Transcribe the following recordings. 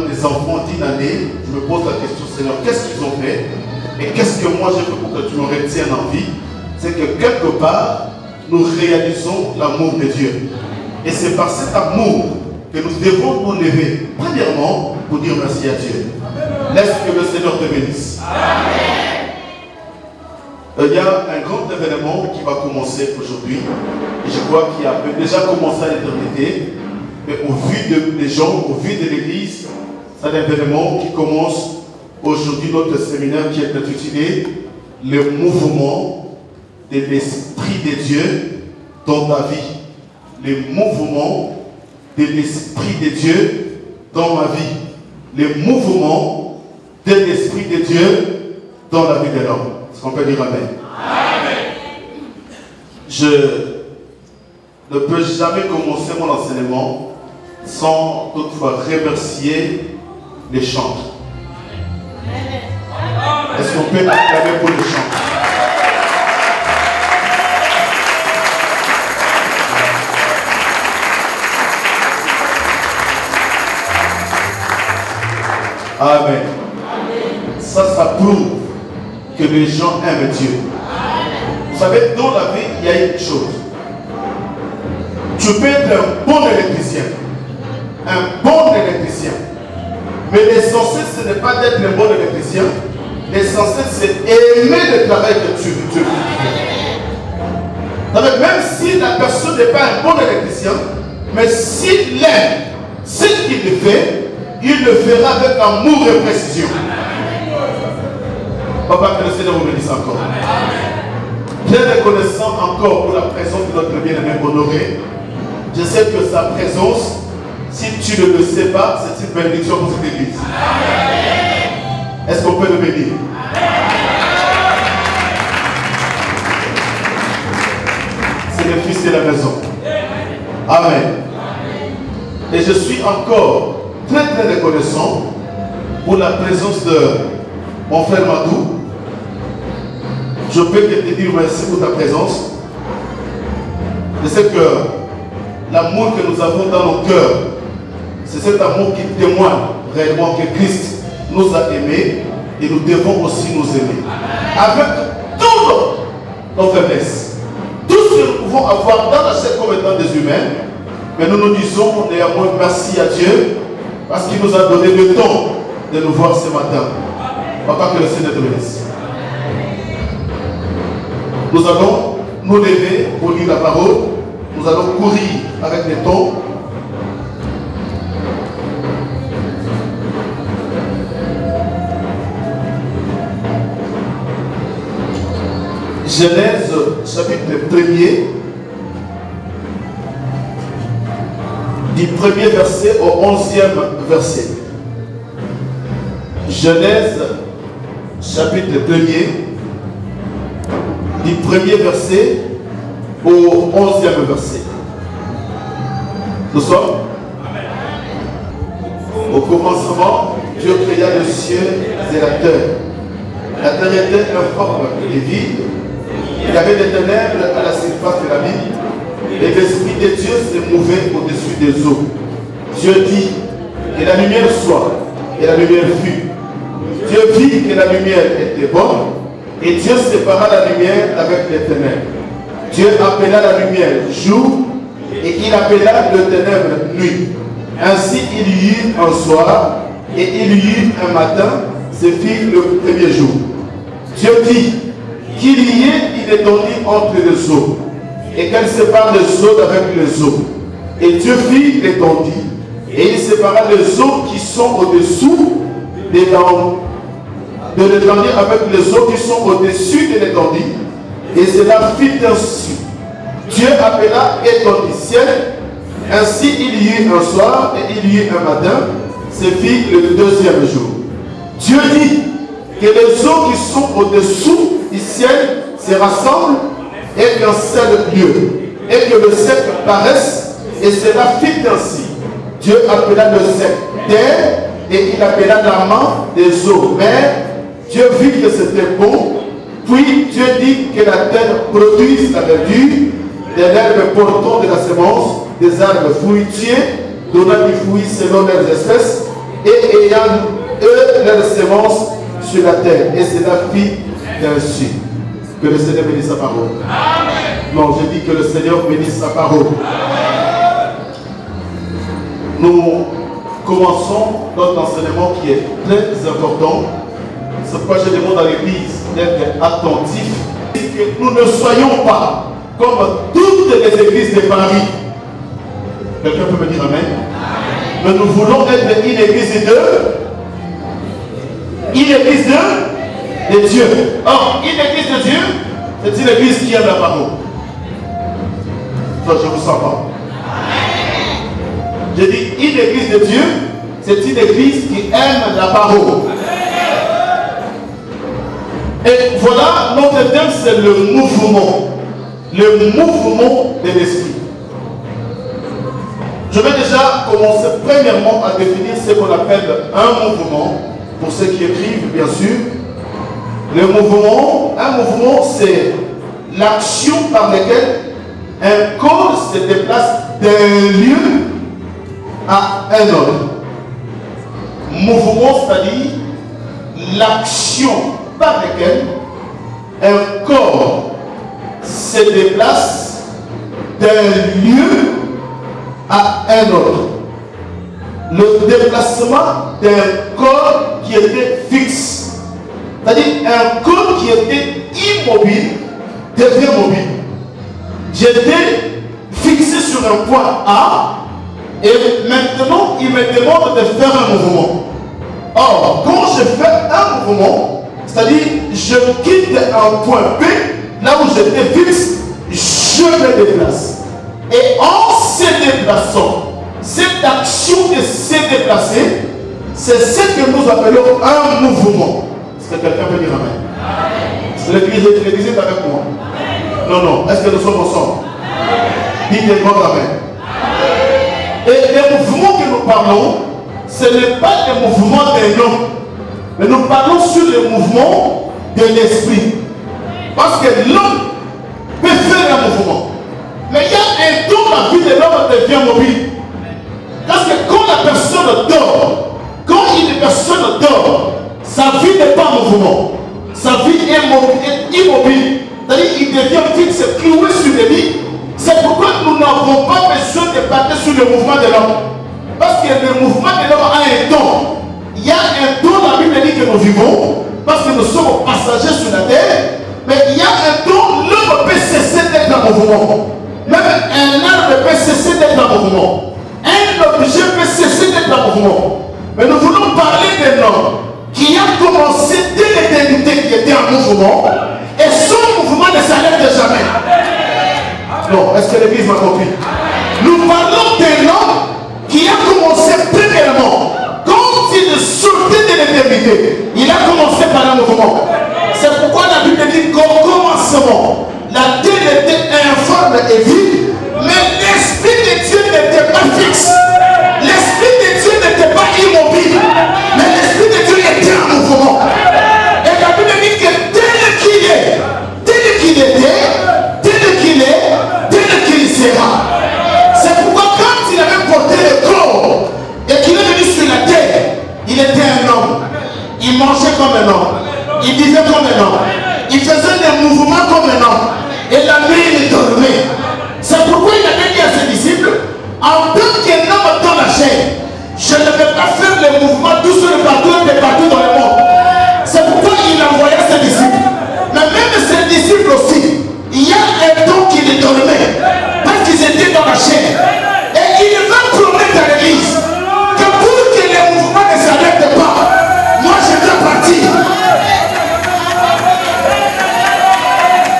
Des enfants d'1 année, je me pose la question, Seigneur, qu'est-ce qu'ils ont fait et qu'est-ce que moi j'ai fait pour que tu me retiennes en vie? C'est que quelque part, nous réalisons l'amour de Dieu. Et c'est par cet amour que nous devons nous lever, premièrement, pour dire merci à Dieu. Laisse que le Seigneur te bénisse. Il y a un grand événement qui va commencer aujourd'hui. Et je crois qu'il a déjà commencé à l'éternité. Mais au vu des gens, au vu de l'Église, c'est un événement qui commence aujourd'hui, notre séminaire qui est intitulé « Le mouvement de l'Esprit de Dieu dans ta vie ». Le mouvement de l'Esprit de Dieu dans ma vie. Le mouvement de l'Esprit de Dieu dans la vie de l'homme. Est-ce qu'on peut dire Amen? Amen. Je ne peux jamais commencer mon enseignement sans toutefois remercier les chants. Est-ce qu'on peut acclamer pour les chants? Amen. Ça prouve que les gens aiment Dieu. Vous savez, dans la vie, il y a une chose. Tu peux être un bon électricien. Un bon électricien. Mais l'essentiel, ce n'est pas d'être un bon électricien. L'essentiel, c'est aimer le travail que tu fais. Même si la personne n'est pas un bon électricien, mais s'il aime ce qu'il fait, il le fera avec amour et précision. Papa, que le Seigneur vous bénisse encore. Très reconnaissant encore pour la présence de notre bien-aimé Honoré. Je sais que sa présence, si tu ne le sais pas, c'est une bénédiction pour cette église. Est-ce qu'on peut le bénir? C'est le fils de la maison. Amen. Et je suis encore très reconnaissant pour la présence de mon frère Madou. Je peux te dire merci pour ta présence. Je sais que l'amour que nous avons dans nos cœurs, c'est cet amour qui témoigne réellement que Christ nous a aimés et nous devons aussi nous aimer. Avec toutes nos faiblesses, tout ce que nous pouvons avoir dans la chair comme étant des humains, mais nous nous disons néanmoins merci à Dieu parce qu'il nous a donné le temps de nous voir ce matin. Papa, que le Seigneur te bénisse. Nous allons nous lever pour lire la parole. Nous allons courir avec les tons. Genèse chapitre 1er, du 1er verset au 11e verset. Genèse chapitre 1er, du 1er verset au 11e verset. Nous sommes au commencement, Dieu créa le ciel et la terre. La terre était informe et vide. Il y avait des ténèbres à la surface de la vie. Et l'Esprit de Dieu se mouvait au-dessus des eaux. Dieu dit que la lumière soit, et la lumière fut. Dieu vit que la lumière était bonne, et Dieu sépara la lumière avec les ténèbres. Dieu appela la lumière jour, et il appela le ténèbre nuit. Ainsi il y eut un soir, et il y eut un matin, ce fut le premier jour. Dieu dit qu'il y ait une étendue entre les eaux, et qu'elle sépare les eaux d'avec les eaux. Et Dieu fit l'étendue, et il sépara les eaux qui sont au-dessous de l'étendue avec les eaux qui sont au-dessus de l'étendue. Et cela fit ainsi. Dieu appela étendue ciel. Ainsi il y eut un soir et il y eut un matin. Ce fut le deuxième jour. Dieu dit que les eaux qui sont au-dessous du ciel se rassemblent et qu'un seul lieu, et que le sec paraisse, et cela fit ainsi. Dieu appela le sec terre, et il appela la main des eaux mer. Dieu vit que c'était bon, puis Dieu dit que la terre produise la verdure, des herbes portant de la semence, des arbres fruitiers, donnant du fruit selon leurs espèces, et ayant eux leurs semences sur la terre. Et cela fit ainsi. Que le Seigneur bénisse sa parole. Amen. Non, je dis que le Seigneur bénisse sa parole. Amen. Nous commençons notre enseignement qui est très important. C'est pourquoi je demande à l'Église d'être attentif. Que nous ne soyons pas comme toutes les églises de Paris. Quelqu'un peut me dire Amen? Amen. Mais nous voulons être une église de Dieu. Or, une église de Dieu, c'est une église qui aime la parole. Non, je ne vous sens pas. Je dis, une église de Dieu, c'est une église qui aime la parole. Et voilà, notre thème, c'est le mouvement. Le mouvement de l'esprit. Je vais déjà commencer premièrement à définir ce qu'on appelle un mouvement, pour ceux qui écrivent, bien sûr. Le mouvement, un mouvement, c'est l'action par laquelle un corps se déplace d'un lieu à un autre. Mouvement, c'est-à-dire l'action par laquelle un corps se déplace d'un lieu à un autre. Le déplacement d'un corps qui était fixe. C'est-à-dire un corps qui était immobile devient mobile. J'étais fixé sur un point A et maintenant il me demande de faire un mouvement. Or, quand je fais un mouvement, c'est-à-dire je quitte un point B, là où j'étais fixe, je me déplace. Et en se déplaçant, cette action de se déplacer, c'est ce que nous appelons un mouvement. Est-ce que quelqu'un peut dire Amen? L'église est avec moi. Amen. Non, non. Est-ce que nous sommes ensemble? Dites-moi Amen. Et les mouvements que nous parlons, ce n'est pas les mouvements d'un homme, mais nous parlons sur les mouvements de l'esprit. Parce que l'homme peut faire un mouvement. Mais il y a un temps, la vie de l'homme devient mobile. Parce que quand la personne dort, quand une personne dort, sa vie n'est pas en mouvement. Sa vie est immobile. C'est-à-dire qu'il devient fixe, cloué sur le lit. C'est pourquoi nous n'avons pas besoin de parler sur le mouvement de l'homme. Parce que le mouvement de l'homme a un temps. Il il y a un temps, la Bible dit que nous vivons, parce que nous sommes passagers sur la terre, mais il y a un temps, l'homme peut cesser d'être en mouvement. Même un arbre peut cesser d'être en mouvement. Un objet peut cesser d'être en mouvement. Mais nous voulons parler d'un homme qui a commencé dès l'éternité, qui était en mouvement, et son mouvement ne s'arrête jamais. Non, est-ce que l'église m'a compris? Nous parlons d'un homme qui a commencé premièrement, quand il sortait de l'éternité, il a commencé par un mouvement. C'est pourquoi la Bible dit qu'au commencement, la terre était informe et vide, mais l'Esprit de Dieu n'était pas fixe. L'Esprit de Dieu n'était pas immobile, mais l'Esprit de Dieu était en mouvement. Et la Bible dit que tel qu'il est, tel qu'il était, tel qu'il est, tel qu'il sera. C'est pourquoi quand il avait porté le corps et qu'il est venu sur la terre, il était un homme. Il mangeait comme un homme. Il vivait comme un homme. Il faisait des mouvements comme un homme. Et la nuit, il dormait. C'est pourquoi il avait dit à ses disciples, en tant qu'un homme dans la chair, je ne vais pas faire les mouvements tout sur le bateau et partout dans le monde. C'est pourquoi il envoyait ses disciples. Mais même ses disciples aussi, il y a un temps qu'il dormait. Parce qu'ils étaient dans la chair. Et il va promettre à l'église que pour que les mouvements ne s'arrêtent pas, moi je dois partir.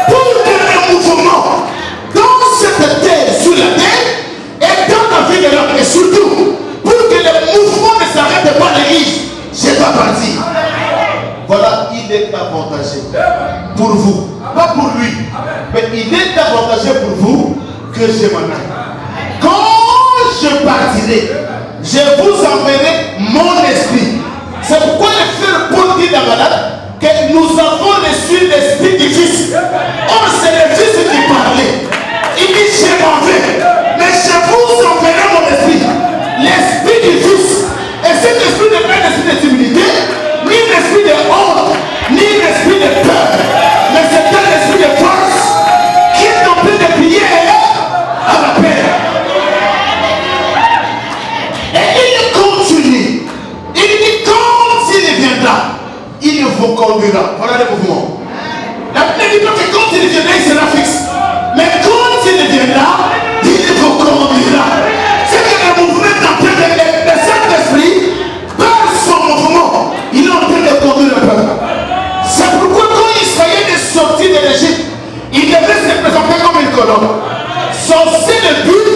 Pour que les mouvements dans cette terre, sur la terre, et dans la vie de l'homme, et surtout, pour que les mouvements ne s'arrêtent pas à l'église, je dois partir. Voilà, il est avantageux pour vous, pas pour lui, mais il est avantageux pour vous que je m'en aille. Quand je partirai, je vous enverrai mon esprit. C'est pourquoi le frère Paul dit dans Galates que nous avons reçu l'esprit du Fils. Or, c'est le Fils qui parlait. Il dit, je m'en vais, mais je vous enverrai mon esprit. L'esprit du Fils. Et cet esprit n'est pas l'esprit de timidité, ni l'esprit de honte, ni l'esprit de peur, mais c'est un esprit de force qui est en train de prier à la paix. Et il continue. Il dit quand il viendra, il vous conduira. Voilà le mouvement. La Bible dit que quand il viendra, il sera fixe. Mais quand il viendra, il vous conduira. C'est que le mouvement est en train de le Saint-Esprit, par son mouvement, il est en train de conduire le peuple. C'est pourquoi quand Israël est sorti de l'Égypte, il devait se présenter comme une colonne. Son seul but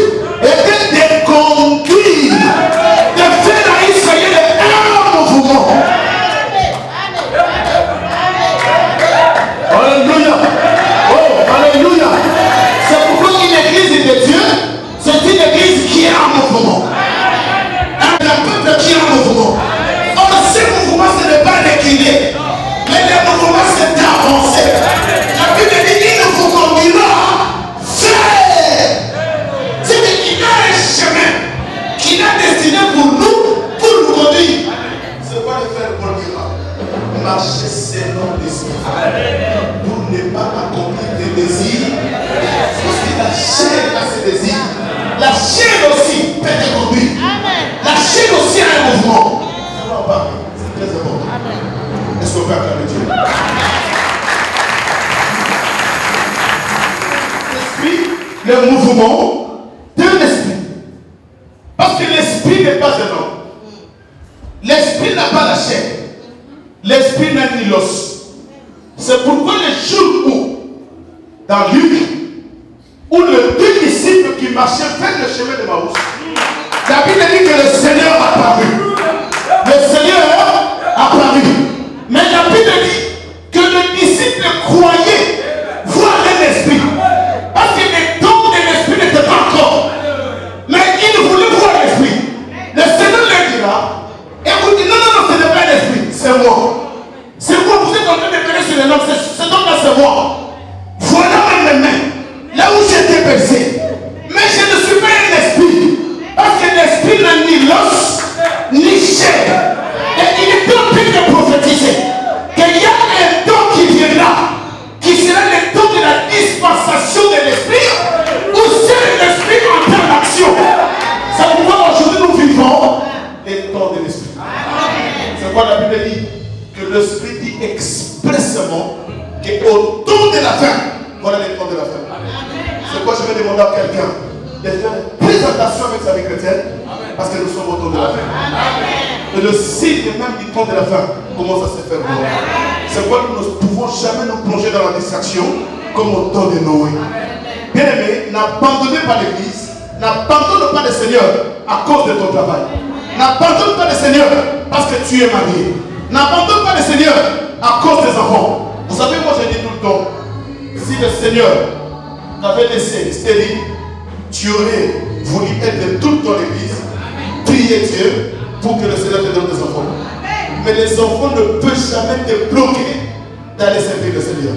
était de conduire, de faire à Israël un mouvement. Alléluia. Oh, alléluia. C'est pourquoi une église de Dieu, c'est une église qui est en mouvement. Un peuple qui est en mouvement. Or, ce mouvement, ce n'est pas décliné. Mais le mouvement, c'est avancé. La Bible dit qu'il nous conduira vers. C'est qu'il a un chemin qu'il a destiné pour nous, pour nous conduire. C'est quoi le faire pour nous? Marcher selon l'esprit. Pour ne pas accomplir des désirs. Parce que la chair a ses désirs. La chair aussi peut te conduire. La chair aussi a un mouvement. C'est très important. Est-ce qu'on peut acclamer Dieu? L'esprit, le mouvement de l'esprit. Parce que l'esprit n'est pas un homme. L'esprit n'a pas la chair. L'esprit n'a ni l'os. C'est pourquoi le jour où, dans Luc, où les deux disciples qui marchaient vers le chemin de Maousse, la Bible dit que le Seigneur a apparu. Le Seigneur a apparu. Mais la Bible dit que les disciples croyaient voir l'esprit. Parce que le don de l'esprit n'était pas encore. Mais ils voulaient voir l'esprit. Le Seigneur leur dira, écoutez, non, ce n'est pas l'esprit, c'est moi. C'est moi, vous êtes en train de périr sur les noms, c'est donc là, c'est moi. Voilà mes mains, là où j'étais percé. Mais je ne suis pas un esprit. Parce que l'esprit n'a ni l'os, ni chair. Et il est en train de prophétiser que seulement qu'au temps de la fin, voilà les temps de la fin. C'est quoi je vais demander à quelqu'un de faire plus attention avec sa vie chrétienne, parce que nous sommes au temps de la fin. Et le signe même du temps de la fin commence à se faire voir. C'est pourquoi nous ne pouvons jamais nous plonger dans la distraction comme au temps de Noé. Bien aimé, n'abandonnez pas l'église, n'abandonne pas le Seigneur à cause de ton travail. N'abandonne pas le Seigneur parce que tu es marié. N'abandonne pas le Seigneur à cause des enfants. Vous savez, moi je dis tout le temps, si le Seigneur t'avait laissé stérile, tu aurais voulu être toute ton église, prier Dieu pour que le Seigneur te donne des enfants. Mais les enfants ne peuvent jamais te bloquer d'aller servir le Seigneur.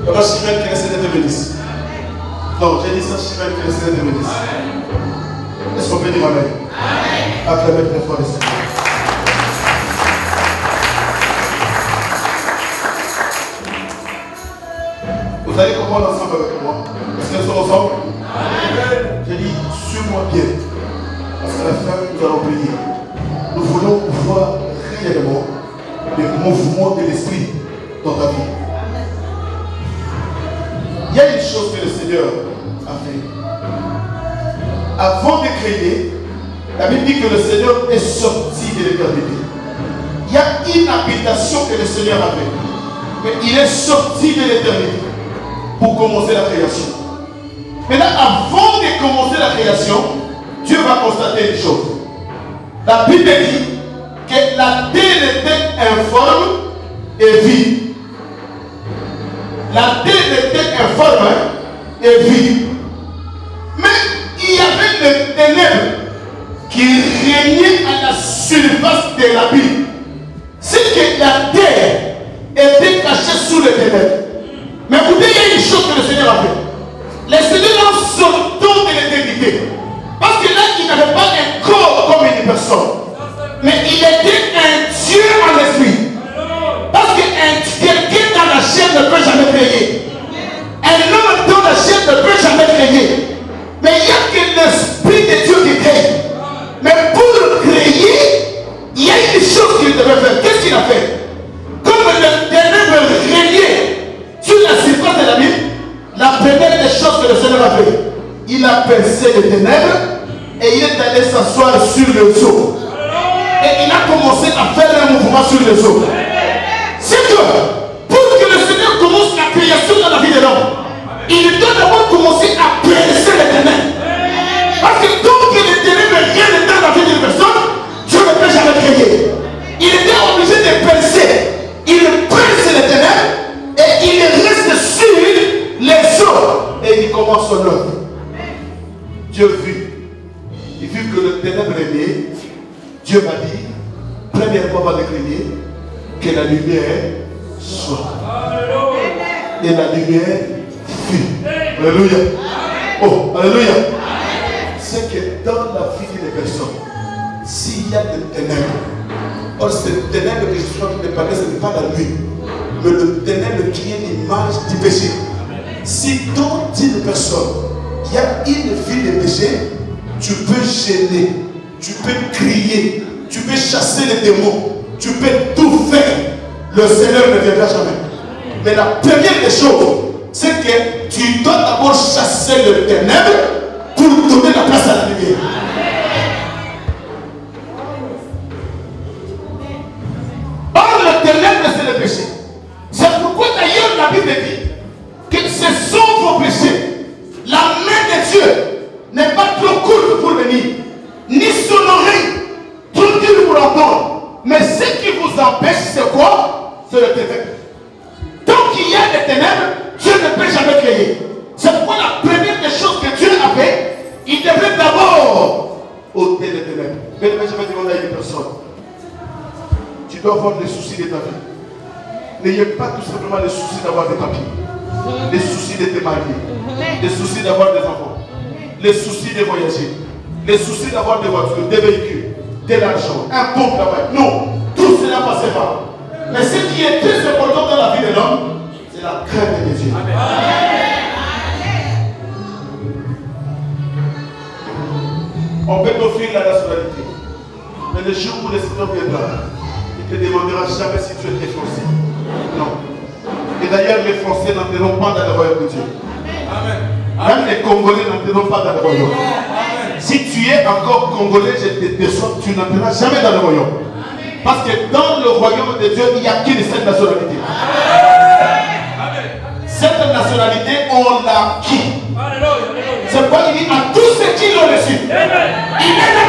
Alors, Chimène, que le Seigneur te bénisse. Non, j'ai dit ça, Chimène, que le Seigneur te bénisse. Est-ce qu'on peut dire Amen? Acclamez très fort le Seigneur. Vous allez comprendre ensemble avec moi. Est-ce que nous sommes ensemble? J'ai dit, suis-moi bien. Parce qu'à la fin, nous allons prier. Nous voulons voir réellement le mouvement de l'esprit dans ta vie. Il y a une chose que le Seigneur a fait. Avant de créer, la Bible dit que le Seigneur est sorti de l'éternité. Il y a une habitation que le Seigneur a fait. Mais il est sorti de l'éternité pour commencer la création. Maintenant, avant de commencer la création, Dieu va constater une chose. La Bible dit que la terre était informe et vide. La terre était informe et vide. Mais il y avait des ténèbres qui régnaient à la surface de la Bible. C'est que la terre était cachée sous les ténèbres. Mais écoutez, il y a une chose que le Seigneur a fait. Le Seigneur en sortant de l'éternité. Parce que là, il n'avait pas un corps comme une personne. Mais il était un Dieu en esprit. Parce que quelqu'un dans la chair ne peut jamais créer. Un homme dans la chair ne peut jamais créer. Mais il n'y a que l'esprit de Dieu qui crée. Mais pour créer, il y a une chose qu'il devait faire. Qu'est-ce qu'il a fait? Comme le ténèbre régnait sur la surface de la Bible, la première des choses que le Seigneur a fait, il a percé les ténèbres et il est allé s'asseoir sur les eaux. Et il a commencé à faire un mouvement sur les eaux. C'est que pour que le Seigneur commence la création dans la vie de l'homme, il doit d'abord commencer à percer les ténèbres. Parce que tant que les ténèbres viennent dans la vie d'une personne, Dieu ne peut jamais créer. Il était obligé de percer. Il perce les ténèbres et il reste sur les eaux. Et il commence son œuvre. Dieu vit. Il vit que le ténèbre est né. Dieu m'a dit, premièrement, va décréter que la lumière soit. Et la lumière fut. Alléluia. Oh, alléluia. C'est que dans la vie des personnes, s'il y a des ténèbres, or ces ténèbres que je suis en train de parler, ce n'est pas la nuit, mais le ténèbre qui est l'image du péché. Si dans une personne, il y a une vie de péché, tu peux gêner, tu peux crier, tu peux chasser les démons, tu peux tout faire. Le Seigneur ne viendra jamais. Mais la première des choses, c'est que tu dois d'abord chasser le ténèbre pour donner la place à la lumière. Or, le ténèbre, c'est le péché. C'est pourquoi d'ailleurs la Bible dit que ce sont vos péchés. La main de Dieu n'est pas trop courte pour venir, ni son oreille trop dure pour entendre. Mais ce qui vous empêche, c'est quoi? C'est le ténèbre. Tant qu'il y a des ténèbres, Dieu ne peut jamais créer. C'est pourquoi la première des choses que Dieu a fait, il devait d'abord ôter les ténèbres. Mais je vais demander à une personne. Tu dois avoir les soucis de ta vie. N'ayez pas tout simplement les soucis d'avoir des papiers, les soucis de te marier, les soucis d'avoir des enfants, les soucis de voyager, les soucis d'avoir des voitures, des véhicules, de l'argent, un bon travail. Non, tout cela passera. Mais ce qui est très important dans la vie de l'homme, c'est la crainte de Dieu. On peut t'offrir la nationalité. Mais le jour où le Seigneur viendra, il ne te demandera jamais si tu es défoncé. d'ailleurs, les Français n'entreront pas dans le royaume de Dieu. Même les Congolais n'entreront pas dans le royaume. Si tu es encore Congolais, je te déçois, tu n'entreras jamais dans le royaume. Parce que dans le royaume de Dieu, il n'y a qu'une seule nationalité. Cette nationalité, on l'a acquis. C'est pourquoi il dit à tous ceux qui l'ont reçu, il a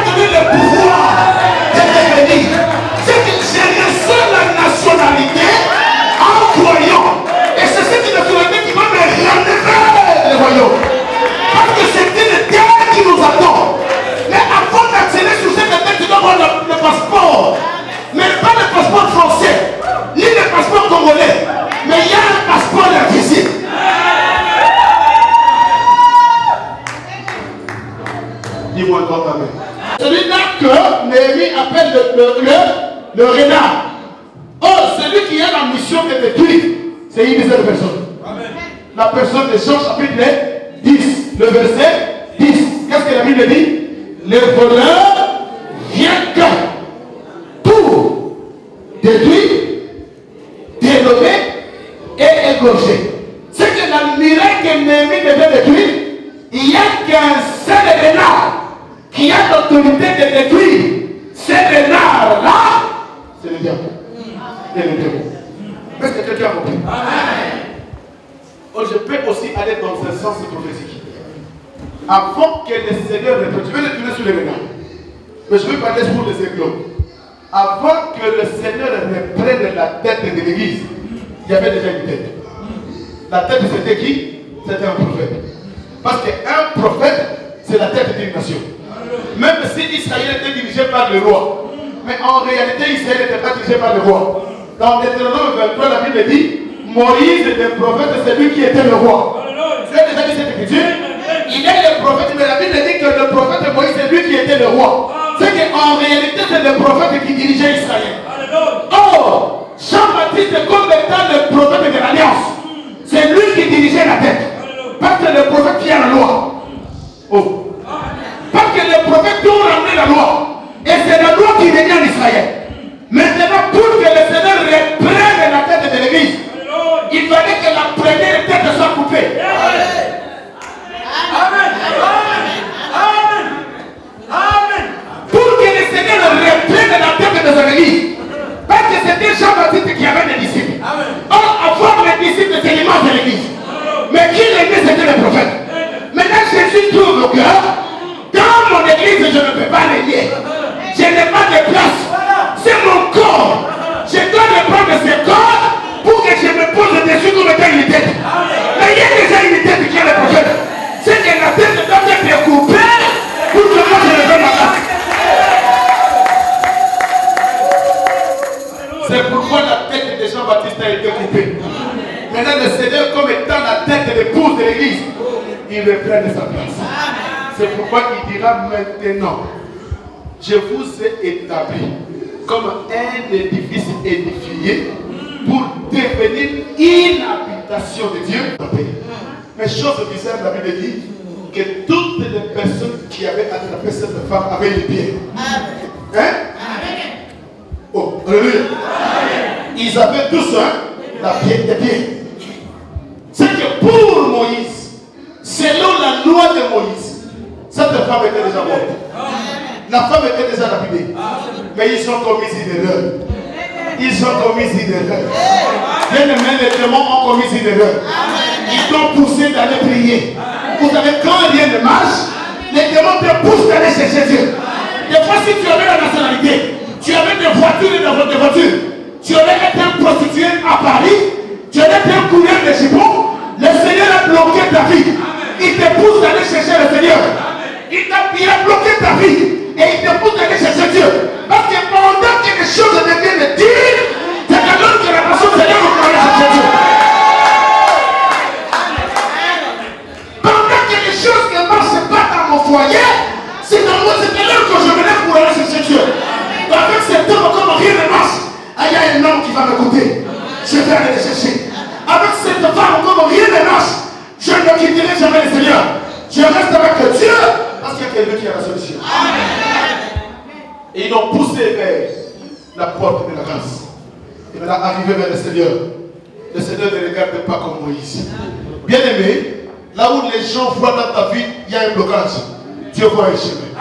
donné le pouvoir de devenir. C'est que j'ai reçu la nationalité en croyant. Et c'est cette nationalité qui va me relever le royaume. Parce que c'est une terre qui nous attend. Mais avant d'accéder sur cette terre, tu dois avoir le passeport. Mais pas le passeport français, ni le passeport congolais. Mais il y a un passeport invisible. Dis-moi un grand amen. Celui-là que Néhémie appelle le renard. Oh, celui qui a la mission de détruire, c'est une seule personne. Amen. La personne de Jean chapitre 10, le verset 10. Qu'est-ce que la Bible dit? Le voleur vient que pour détruire, dénommer et égorger. C'est que la miracle que Néhémie devait détruire, il n'y a qu'un seul renard qui a l'autorité de détruire. Ce renard-là, c'est le diable. Et le démon. Est-ce que quelqu'un a compris? Oh, je peux aussi aller dans un sens prophétique. Avant que le Seigneur reprenne, je vais le tourner sur les renards. Mais je vais parler pour les éclos. Avant que le Seigneur reprenne la tête de l'église, il y avait déjà une tête. La tête, c'était qui? C'était un prophète. Parce qu'un prophète, c'est la tête d'une nation. Même si Israël était dirigé par le roi. Mais en réalité, Israël n'était pas dirigé par le roi. Dans Deutéronome 23, la Bible dit, Moïse était le prophète, c'est lui qui était le roi. Vous avez déjà dit cette écriture? Il est le prophète, mais la Bible dit que le prophète Moïse, c'est lui qui était le roi. C'est qu'en réalité, c'est le prophète qui dirigeait Israël. Or, Jean-Baptiste, comme étant le prophète de l'Alliance, c'est lui qui dirigeait la tête. Parce que le prophète qui a la loi. Oh. Parce que le prophète doit ramener la loi. Et c'est la loi qui régna en Israël. Maintenant, pour que le Seigneur reprenne la tête de l'église, il fallait que la première tête soit coupée. Amen. Amen. Amen. Pour que le Seigneur reprenne la tête de son église. Parce que c'était Jean-Baptiste qui avait des disciples. Or, avoir les disciples, c'est l'image de l'église. Mais qui l'église, c'était le prophète. Maintenant, Jésus trouve que dans mon église, je ne peux pas les lier. Je n'ai pas de place. C'est mon corps. Je dois me prendre ce corps pour que je me pose dessus comme étant une tête. Mais il y a déjà une tête qui est le prophète. C'est que la tête doit être coupée pour que moi je ne fasse ma place. C'est pourquoi la tête de Jean-Baptiste a été coupée. Maintenant le Seigneur, comme étant la tête de l'épouse de l'église, il reprend de sa place. C'est pourquoi il dira maintenant, je vous ai établi comme un édifice édifié pour devenir une habitation de Dieu. Mais chose bizarre, la Bible dit que toutes les personnes qui avaient attrapé cette femme avaient les pieds. Hein? Oh, alléluia. Ils avaient tous des pieds. C'est que pour Moïse, selon la loi de Moïse, cette femme était déjà morte. La femme était déjà lapidée. Mais ils ont commis une erreur. Ils ont commis une erreur. Bien aimé, les démons ont commis une erreur. Ils t'ont poussé d'aller prier. Vous savez, quand rien ne marche, les démons te poussent d'aller chercher Dieu. Des fois, si tu avais la nationalité, tu avais des voitures et des voitures, tu aurais été un prostitué à Paris, tu aurais été un courrier de Gibon, le Seigneur a bloqué ta vie. Il te pousse d'aller chercher le Seigneur. Il a bloqué ta vie. Et il te pousse d'aller chercher Dieu. Parce que pendant que les choses deviennent dures, c'est alors que la nation du Seigneur va aller chercher Dieu. Pendant que les choses ne marchent pas dans mon foyer, c'est alors que je me lève pour aller chercher Dieu. Avec cet homme, comme rien ne marche, il y a un homme qui va m'écouter. Je vais aller le chercher. Avec cette femme, comme rien ne marche, je ne quitterai jamais le Seigneur. Je reste avec Dieu parce qu'il y a quelqu'un qui a la solution. Et ils l'ont poussé vers la porte de la grâce. Et maintenant, arrivé vers le Seigneur, le Seigneur ne regarde pas comme Moïse. Bien aimé, là où les gens voient dans ta vie, il y a un blocage. Dieu voit un chemin.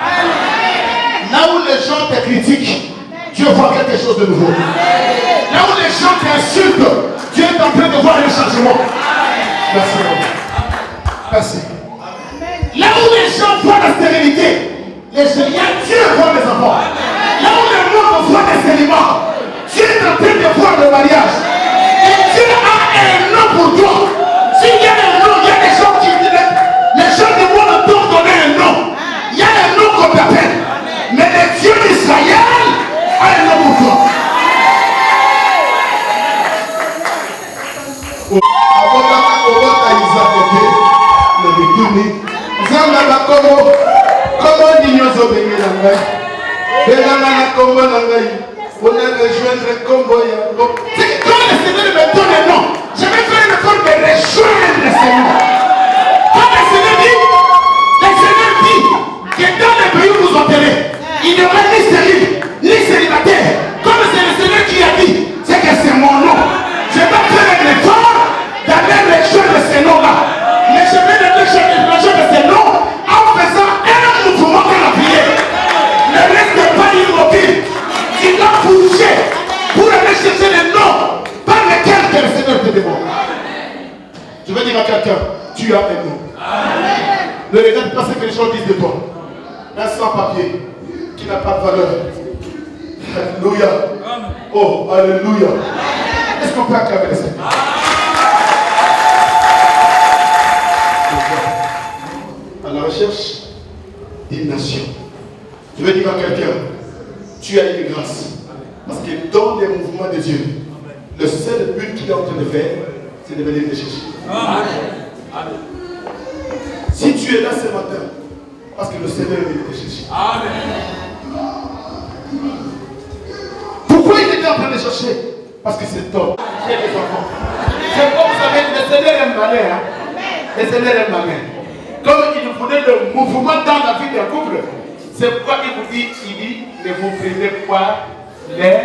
Là où les gens te critiquent, Dieu voit quelque chose de nouveau. Là où les gens t'insultent, Dieu est en train de voir un changement. Merci. Merci. Là où les gens voient la stérilité, Dieu voit les enfants. Là où le monde voit des éléments, Dieu est en train de voir le mariage. Et Dieu a un nom pour toi. S'il y a un nom, il y a des gens qui les gens du monde doivent donner un nom. Il y a un nom qu'on t'appelle. Mais le Dieu d'Israël a un nom pour toi. C'est quand le Seigneur me donne un nom, je vais faire le effort de rejoindre le Seigneur. Quand le Seigneur dit que dans le pays où vous enterrez, il n'y aura ni stérile, ni célibataire. Comme c'est le Seigneur qui a dit, c'est que c'est mon nom. Je vais faire un effort d'aller rejoindre ces noms-là. Mais je vais rejoindre ces noms en faisant un mouvement de la prière. Ne reste pas immobile. Tu dois bouger pour aller chercher les noms par lesquels que le Seigneur te demande. Je vais dire à quelqu'un, tu as un nom. Ne regarde pas ce que les gens disent de toi. Un sans-papier qui n'a pas de valeur. Alléluia. Oh, alléluia. Est-ce qu'on peut acclamer le Seigneur? À la recherche d'une nation. Je vais dire à quelqu'un, tu as une grâce. Parce que dans les mouvements de Dieu, le seul but qu'il est en train de faire, c'est de venir te chercher. Amen. Si tu es là ce matin, parce que le Seigneur est venu te chercher. Amen. Pourquoi il était en train de chercher? Parce que c'est toi. J'ai des enfants. C'est comme vous savez, le Seigneur aime malin. Le Seigneur aime malin. Comme il voulait le mouvement dans la vie d'un couple, c'est pourquoi il vous dit, ne vous privez pas l'un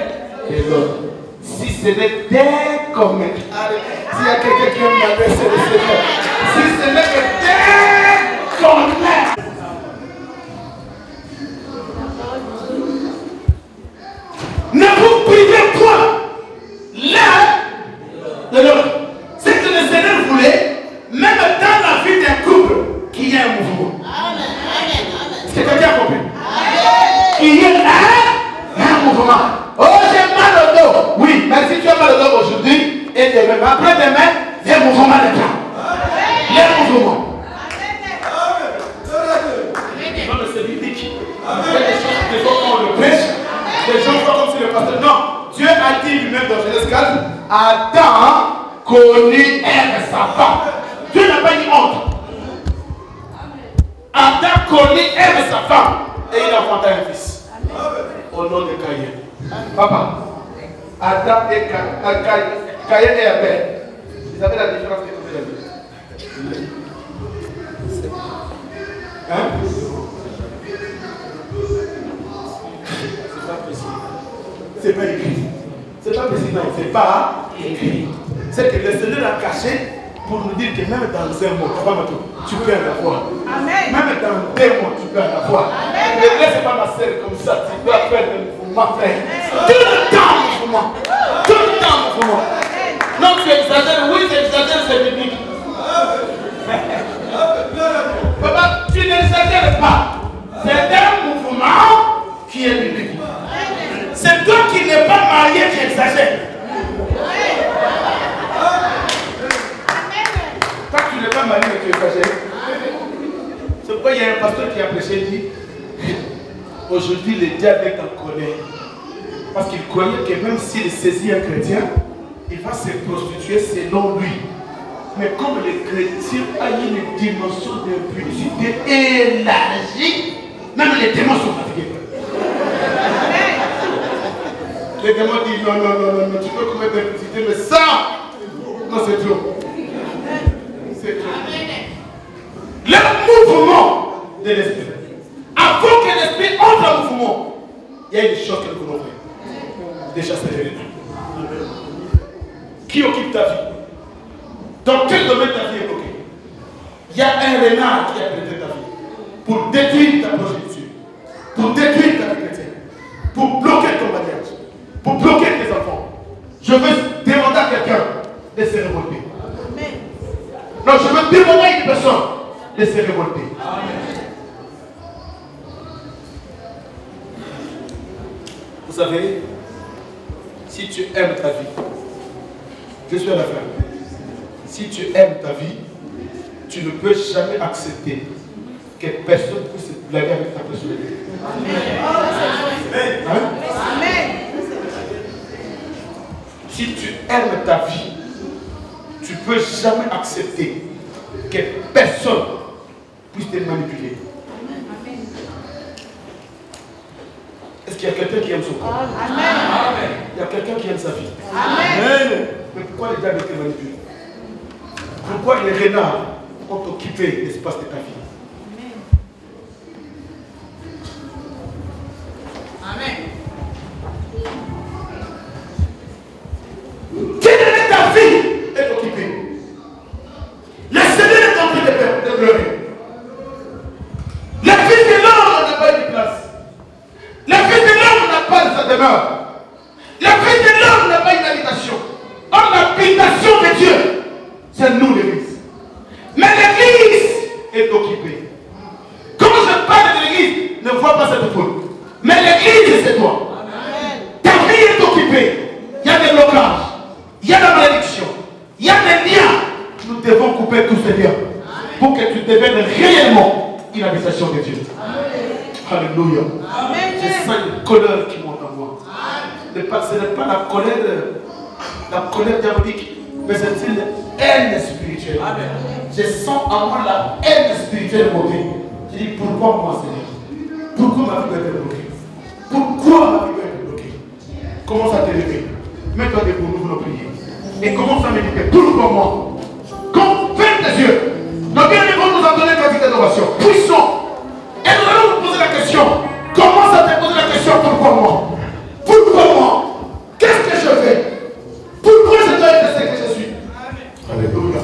et l'autre. Si ce n'est des communs, s'il y a quelqu'un qui aime malin, c'est le Seigneur. Si ce n'est que des communs. Ne vous privez pas l'un de l'autre. C'est que le Seigneur voulait, même dans la vie d'un couple, qu'il y ait un mouvement. Est-ce que quelqu'un a compris? Qu'il y ait un mouvement. Oh, j'ai mal au dos. Oui, mais si tu as mal au dos aujourd'hui et demain, après-demain, il y a un mouvement dedans. Il y a un mouvement. Non, mais c'est biblique. Il y a des choses, des fois, quand on le prêche, les gens voient comme si le pasteur. Non, Dieu a dit lui-même dans Genèse 4, Adam connut Ève sa femme. Dieu n'a pas dit honte. Adam connut Ève sa femme et il a enfanté un fils. Au nom de Caïn. Papa, Adam et Caïn et Abel, ils avaient la différence que vous avez. Hein? C'est pas écrit. C'est pas précis, non, c'est pas écrit. C'est que le Seigneur a caché pour nous dire que même dans un mois, tu peux en avoir. Amen. Même dans 2 mois, tu peux en avoir. Ne laisse pas ma sœur comme ça, tu dois faire le mouvement, frère. Tout le temps, mouvement. Tout le temps, mouvement. Non, tu exagères, oui, tu exagères, c'est biblique. Papa, tu n'exagères pas. C'est un mouvement qui est biblique. C'est toi qui n'es pas marié qui exagère. Toi qui n'es pas marié qui exagère. C'est pourquoi il y a un pasteur qui a prêché et dit aujourd'hui le diable est en colère. Parce qu'il croyait que même s'il saisit un chrétien, il va se prostituer selon lui. Mais comme le chrétien a une dimension d'impudicité élargie, même les démons sont fatigués. Les démons disent non, tu peux commettre l'impudicité, mais ça, non, c'est trop. C'est trop. Le mouvement de l'esprit. Avant que l'esprit entre en mouvement, il y a une chose que nous voulons faire. Déjà, c'est l'État. Qui occupe ta vie? Dans quel domaine ta vie est bloquée? Il y a un renard qui a pénétré ta vie pour détruire ta progéniture, pour détruire ta vie chrétienne, pour bloquer ton mariage, pour bloquer tes enfants. Je veux demander à quelqu'un de se révolter. Non, je veux demander à une personne de se révolter. Vous savez, si tu aimes ta vie, je suis à la fin. Si tu aimes ta vie, tu ne peux jamais accepter que personne puisse se blaguer avec ta personnalité. Amen. Amen. Si tu aimes ta vie, tu ne peux jamais accepter que personne puisse te manipuler. Est-ce qu'il y a quelqu'un qui aime son corps? Amen. Il y a quelqu'un qui aime sa vie. Amen. Mais pourquoi les diables te manipulent? Pourquoi les renards ont occupé l'espace de ta vie? Amen. Quelle ta vie est occupée? Le Seigneur est en train de pleurer. Le fils de l'homme n'a pas eu de place. Le fils de l'homme n'a pas sa demeure. Le fils de l'homme n'a pas une habitation. Or, l'habitation de Dieu, c'est nous l'église. Mais l'église est occupée. Quand je parle de l'église, ne vois pas cette foule. Mais l'église, c'est toi. Amen. Ta vie est occupée. Il y a des blocages. Il y a de la malédiction. Il y a des liens. Nous devons couper tous ces liens. Amen. Pour que tu deviennes réellement une habitation de Dieu. Amen. Alléluia. Je sens une colère qui monte en moi. Ce n'est pas la colère diabolique, mais c'est une haine spirituelle. Amen. Je sens en moi la haine spirituelle monter. Je dis, pourquoi moi, Seigneur? Pourquoi ma vie doit être bloquée? Pourquoi ma vie doit être bloquée? Commence à t'élever. Mets-toi debout, nous voulons prier. Et commence à méditer. Pourquoi moi? Ferme tes yeux. Nos bien-aimés vont nous en donner une petite adoration. Puissons. Et nous allons vous poser la question. Commence à te poser la question, pourquoi moi? Pourquoi moi? Qu'est-ce que je fais? Pourquoi je dois être ce que je suis? Alléluia.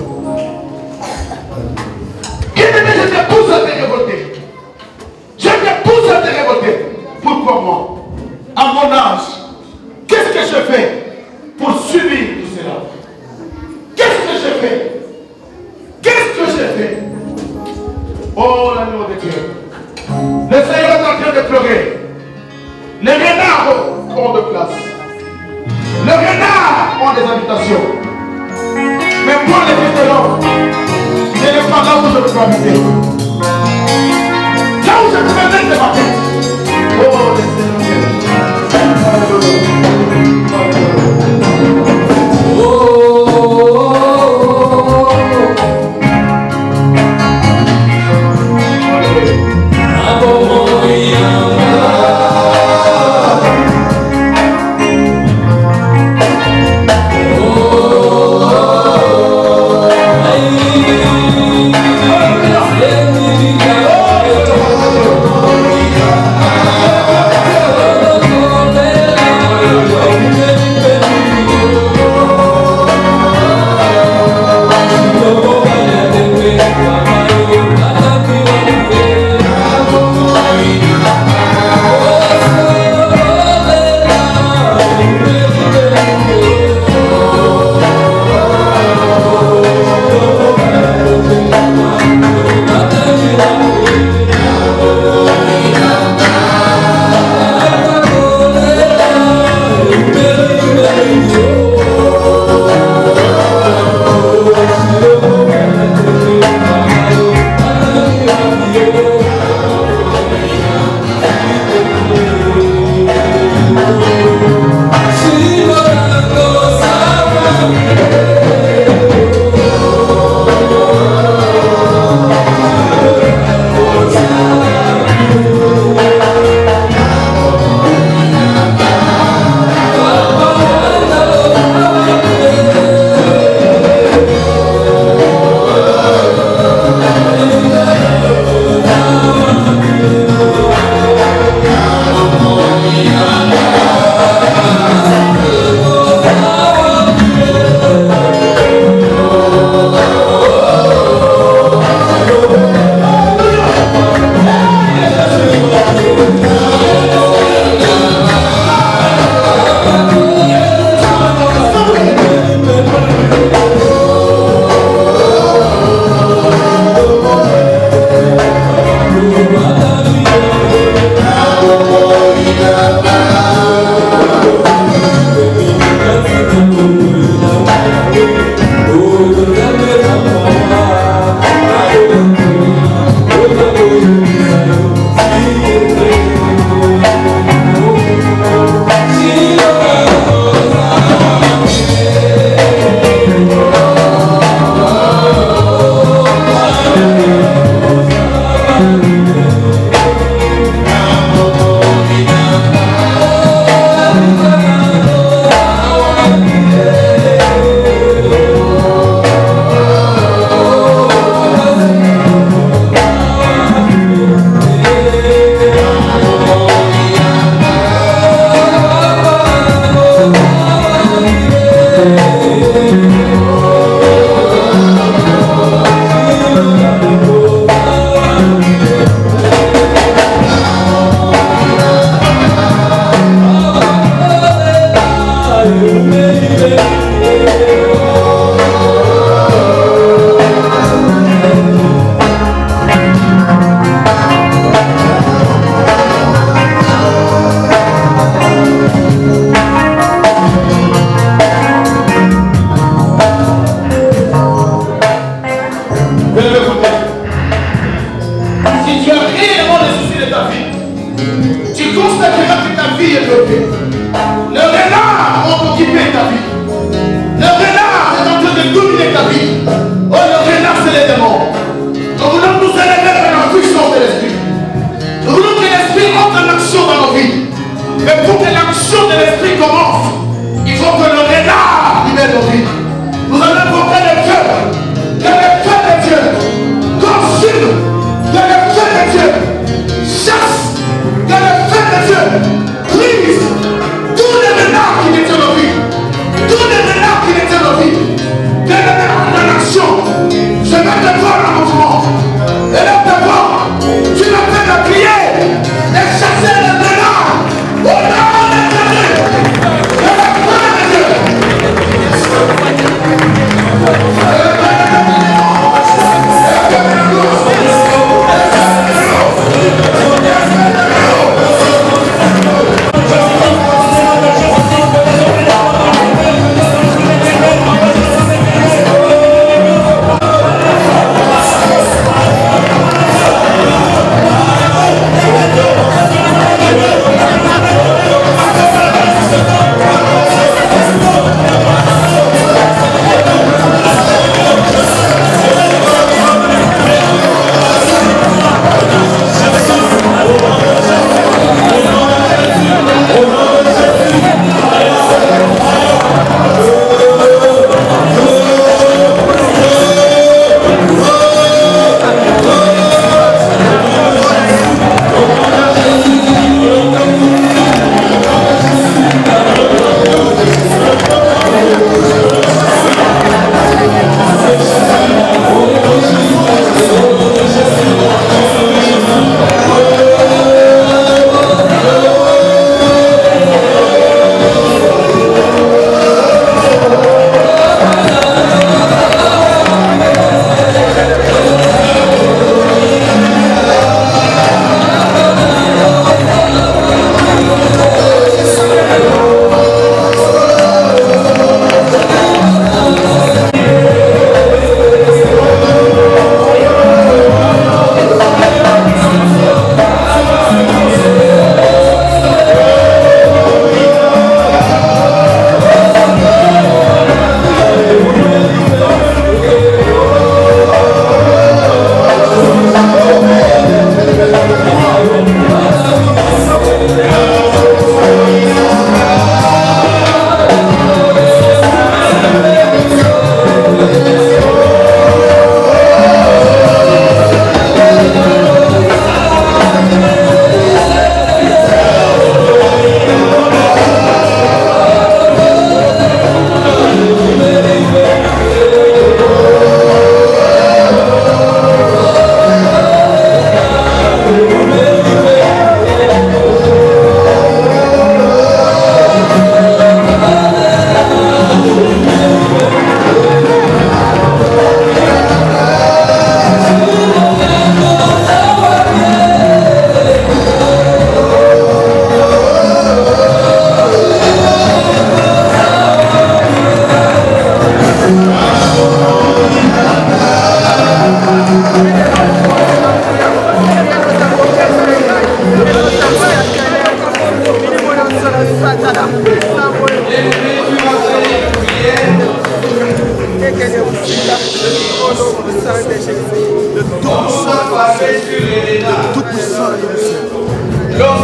Bien-aimé, je te pousse à te révolter. Je te pousse à te révolter. Pourquoi moi? À mon âge, qu'est-ce que je fais pour subir tout cela? Qu'est-ce que je fais? Qu'est-ce que j'ai fait? Oh, l'agneau de Dieu. Le Seigneur est en train de pleurer. Les renards ont de place. Les renards ont des habitations. Mais moi, les fils de l'homme, je n'ai pas là où je peux habiter. Là où je peux mettre ma tête. Oh, le Seigneur. Yeah.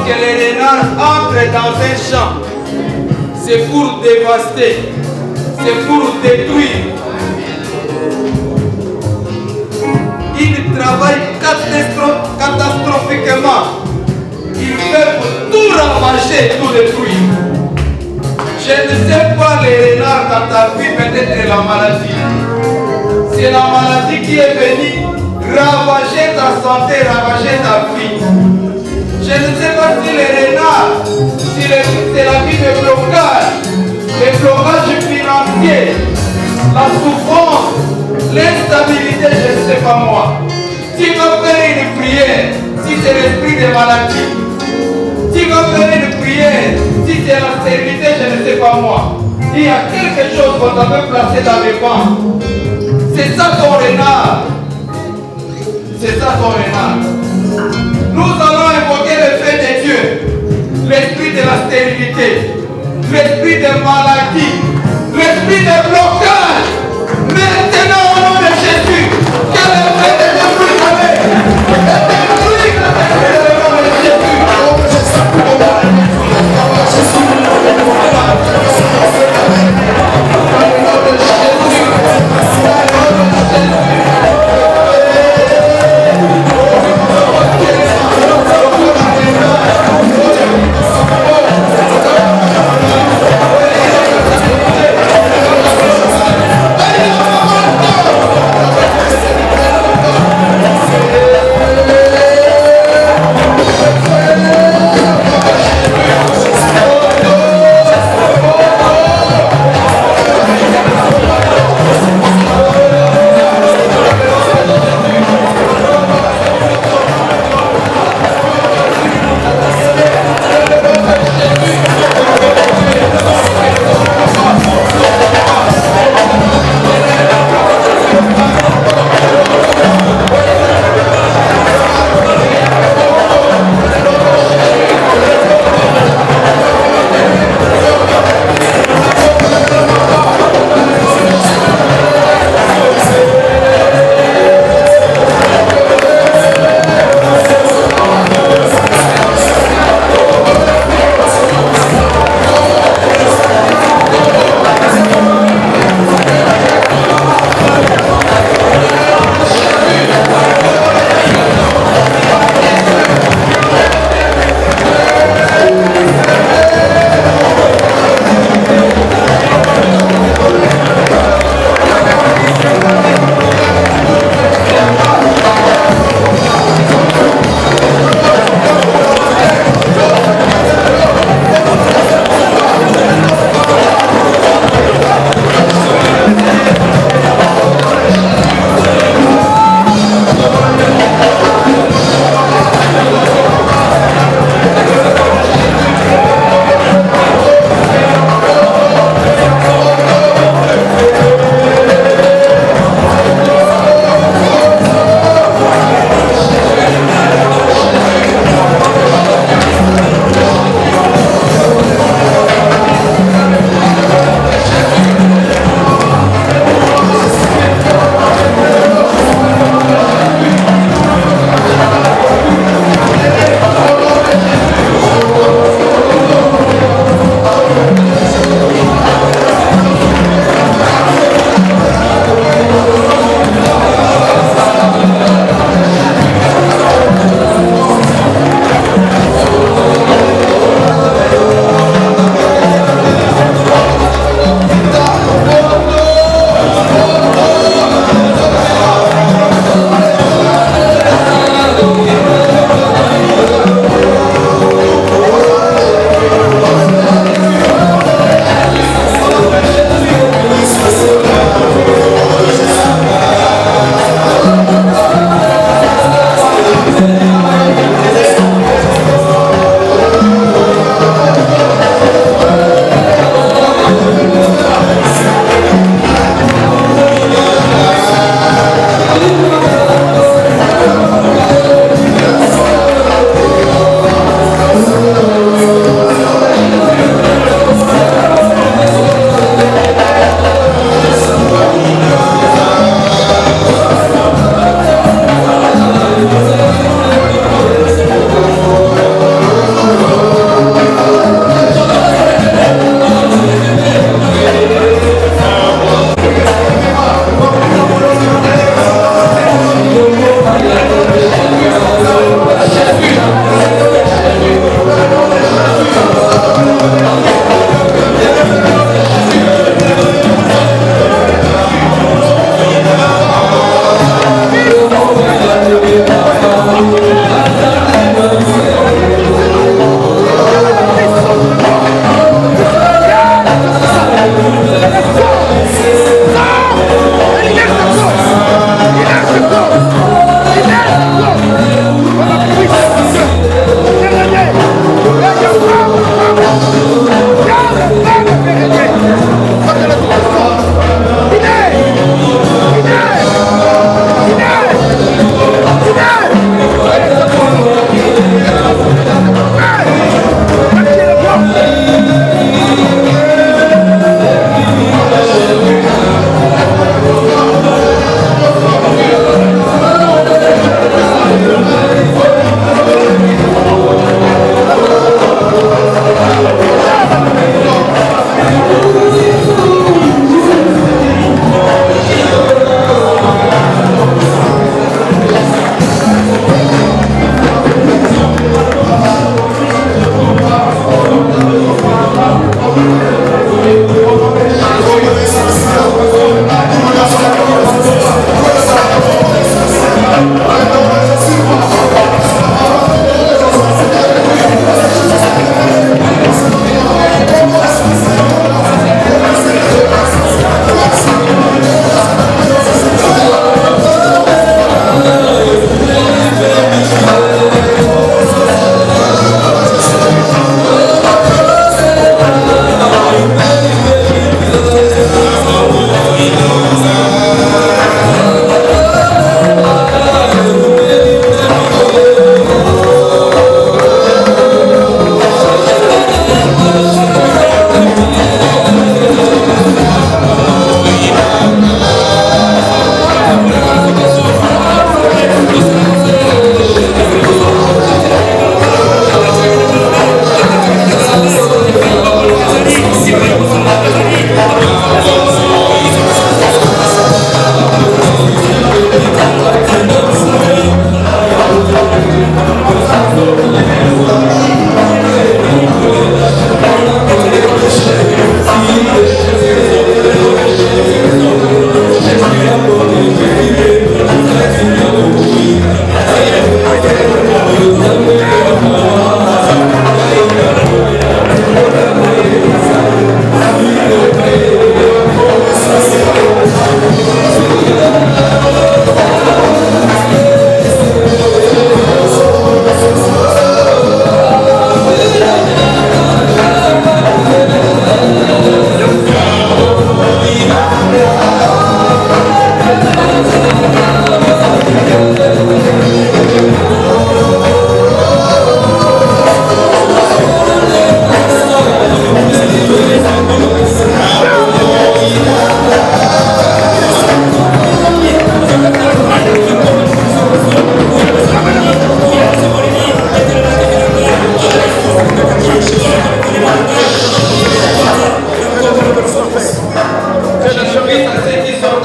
Lorsque les renards entrent dans un champ, c'est pour dévaster, c'est pour détruire. Ils travaillent catastrophiquement. Ils peuvent tout ravager, tout détruire. Je ne sais pas les renards dans ta vie, peut-être la maladie. C'est la maladie qui est venue ravager ta santé, ravager ta vie. Je ne sais pas si les renards, si c'est la vie de blocage, les blocages financiers, la souffrance, l'instabilité, je ne sais pas moi. Tu vas faire une prière, si c'est l'esprit de maladie. Tu vas faire une prière, si c'est la stérilité, je ne sais pas moi. Il y a quelque chose qu'on t'avait placé dans les bancs. C'est ça ton renard. C'est ça ton renard. Nous allons invoquer le fait de Dieu, l'esprit de la stérilité, l'esprit de maladie, l'esprit de blocage. Maintenant, au nom de Jésus, que le fait de Dieu puisse aller.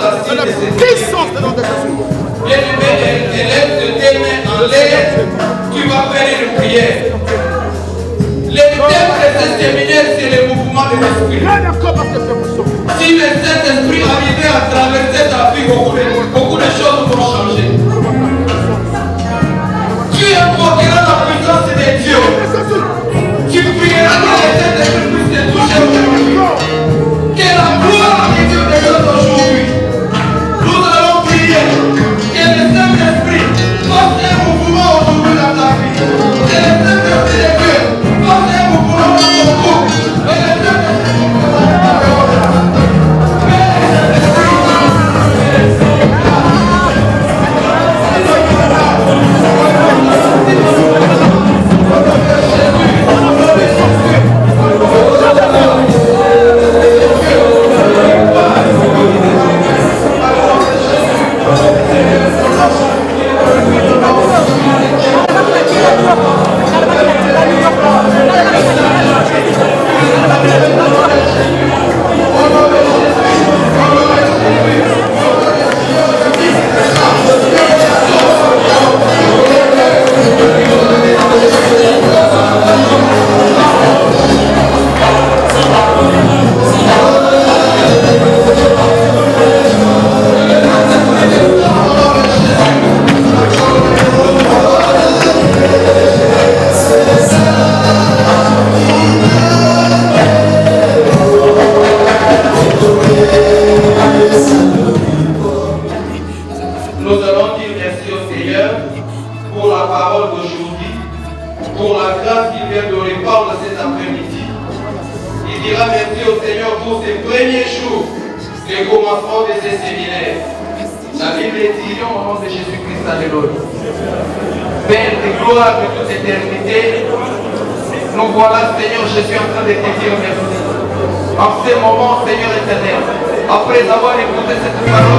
la cible de ces Puissance de nom de Jésus. Bien-aimé, élève de tes mains en l'air, tu vas faire une prière. Le thème de ce séminaire, c'est le mouvement de l'esprit. Si le Saint-Esprit arrivait à traverser ta vie, beaucoup de choses vont changer. Tu invoqueras la puissance de Dieu. Tu prieras que le Saint-Esprit puisse te toucher aujourd'hui. Que la gloire de Dieu te donne aujourd'hui. Nous allons prier. Que le Saint-Esprit fasse un mouvement aujourd'hui dans ta vie. Que le Saint-Esprit de Dieu fasse un mouvement dans ton couple. Que le Saint-Esprit en ce moment, Seigneur éternel, après avoir écouté cette parole,